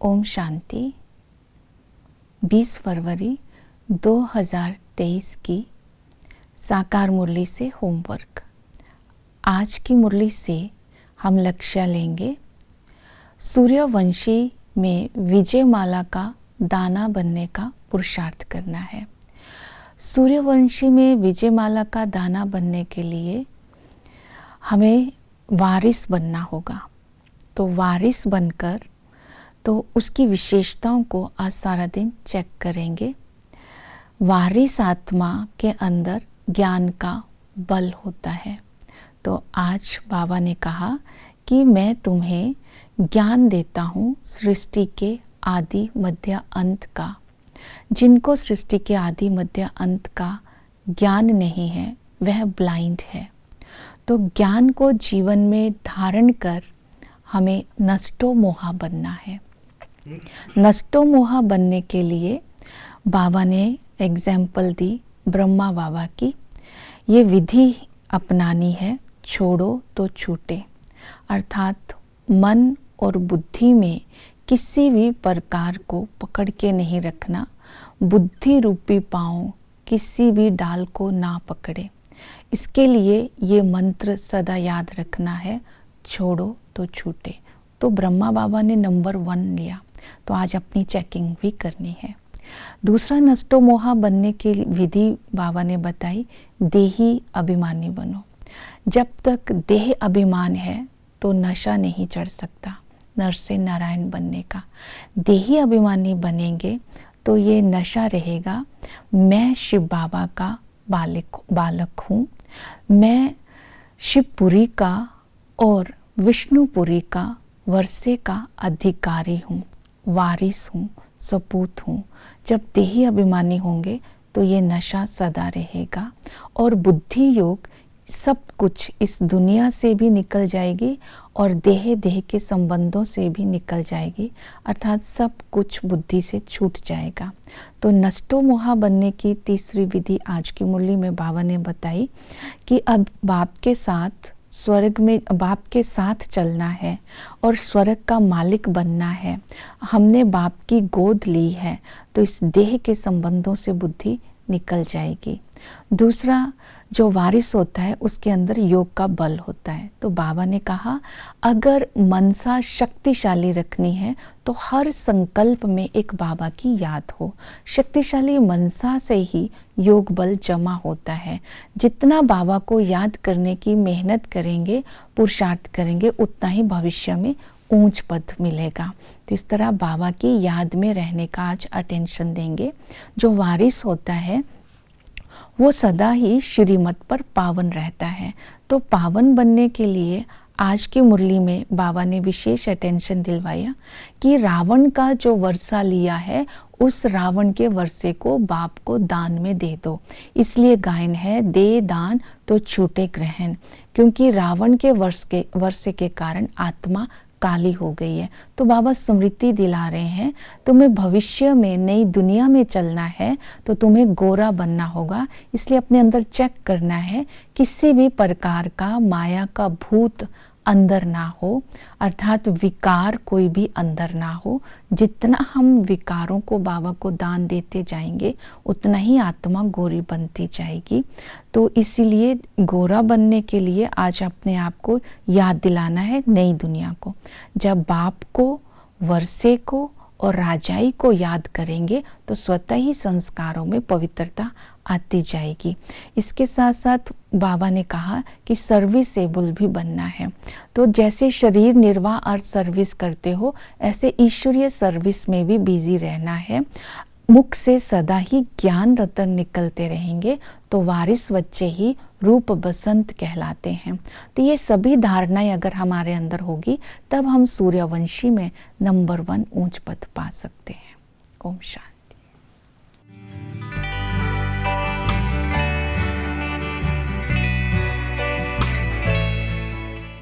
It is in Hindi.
ओम शांति। 20 फरवरी 2023 की साकार मुरली से होमवर्क। आज की मुरली से हम लक्ष्य लेंगे सूर्यवंशी में विजयमाला का दाना बनने का पुरुषार्थ करना है। सूर्यवंशी में विजयमाला का दाना बनने के लिए हमें वारिस बनना होगा। तो वारिस बनकर तो उसकी विशेषताओं को आज सारा दिन चेक करेंगे। वारिस आत्मा के अंदर ज्ञान का बल होता है। तो आज बाबा ने कहा कि मैं तुम्हें ज्ञान देता हूँ सृष्टि के आदि मध्य अंत का। जिनको सृष्टि के आदि मध्य अंत का ज्ञान नहीं है वह ब्लाइंड है। तो ज्ञान को जीवन में धारण कर हमें नष्टो मोहा बनना है। नष्टो मोहा बनने के लिए बाबा ने एग्जाम्पल दी ब्रह्मा बाबा की। ये विधि अपनानी है, छोड़ो तो छूटे। अर्थात मन और बुद्धि में किसी भी प्रकार को पकड़ के नहीं रखना। बुद्धि रूपी पांव किसी भी डाल को ना पकड़े। इसके लिए ये मंत्र सदा याद रखना है, छोड़ो तो छूटे। तो ब्रह्मा बाबा ने नंबर 1 लिया। तो आज अपनी चेकिंग भी करनी है। दूसरा नष्टो मोहा बनने की विधि बाबा ने बताई, देही अभिमानी बनो। जब तक देह अभिमान है तो नशा नहीं चढ़ सकता नर से नारायण बनने का। देही अभिमानी बनेंगे तो ये नशा रहेगा, मैं शिव बाबा का बालक हूँ, मैं शिवपुरी का और विष्णुपुरी का वर्षे का अधिकारी हूँ, वारिस हूँ, सपूत हूँ। जब देही अभिमानी होंगे तो ये नशा सदा रहेगा और बुद्धि योग सब कुछ इस दुनिया से भी निकल जाएगी और देह के संबंधों से भी निकल जाएगी। अर्थात सब कुछ बुद्धि से छूट जाएगा। तो नष्टो मोहा बनने की तीसरी विधि आज की मुरली में बाबा ने बताई कि अब बाप के साथ स्वर्ग में बाप के साथ चलना है और स्वर्ग का मालिक बनना है। हमने बाप की गोद ली है तो इस देह के संबंधों से बुद्धि निकल जाएगी। दूसरा जो वारिस होता है उसके अंदर योग का बल होता है। तो बाबा ने कहा अगर मनसा शक्तिशाली रखनी है तो हर संकल्प में एक बाबा की याद हो। शक्तिशाली मनसा से ही योग बल जमा होता है। जितना बाबा को याद करने की मेहनत करेंगे, पुरुषार्थ करेंगे, उतना ही भविष्य में ऊंच पद मिलेगा। तो इस तरह बाबा की याद में रहने का आज अटेंशन देंगे। जो वारिस होता है वो सदा ही श्रीमत पर पावन रहता है। तो पावन बनने के लिए आज की मुरली में बाबा ने विशेष अटेंशन दिलवाया कि रावण का जो वर्षा लिया है उस रावण के वर्षे को बाप को दान में दे दो। इसलिए गायन है, दे दान तो छूटे ग्रहण। क्योंकि रावण के वर्षे के कारण आत्मा काली हो गई है। तो बाबा स्मृति दिला रहे हैं, तुम्हें भविष्य में नई दुनिया में चलना है तो तुम्हें गोरा बनना होगा। इसलिए अपने अंदर चेक करना है किसी भी प्रकार का माया का भूत अंदर ना हो, अर्थात विकार कोई भी अंदर ना हो। जितना हम विकारों को बाबा को दान देते जाएंगे उतना ही आत्मा गोरी बनती जाएगी। तो इसीलिए गोरा बनने के लिए आज अपने आप को याद दिलाना है नई दुनिया को। जब बाप को, वर्षे को और राजाई को याद करेंगे तो स्वतः ही संस्कारों में पवित्रता आती जाएगी। इसके साथ साथ बाबा ने कहा कि सर्विसेबल भी बनना है। तो जैसे शरीर निर्वाह और सर्विस करते हो ऐसे ईश्वरीय सर्विस में भी बिजी रहना है। मुख से सदा ही ज्ञान रतन निकलते रहेंगे तो वारिस बच्चे ही रूप बसंत कहलाते हैं। तो ये सभी धारणाएं अगर हमारे अंदर होगी तब हम सूर्यवंशी में नंबर 1 ऊंच पद पा सकते हैं। ओम शांति।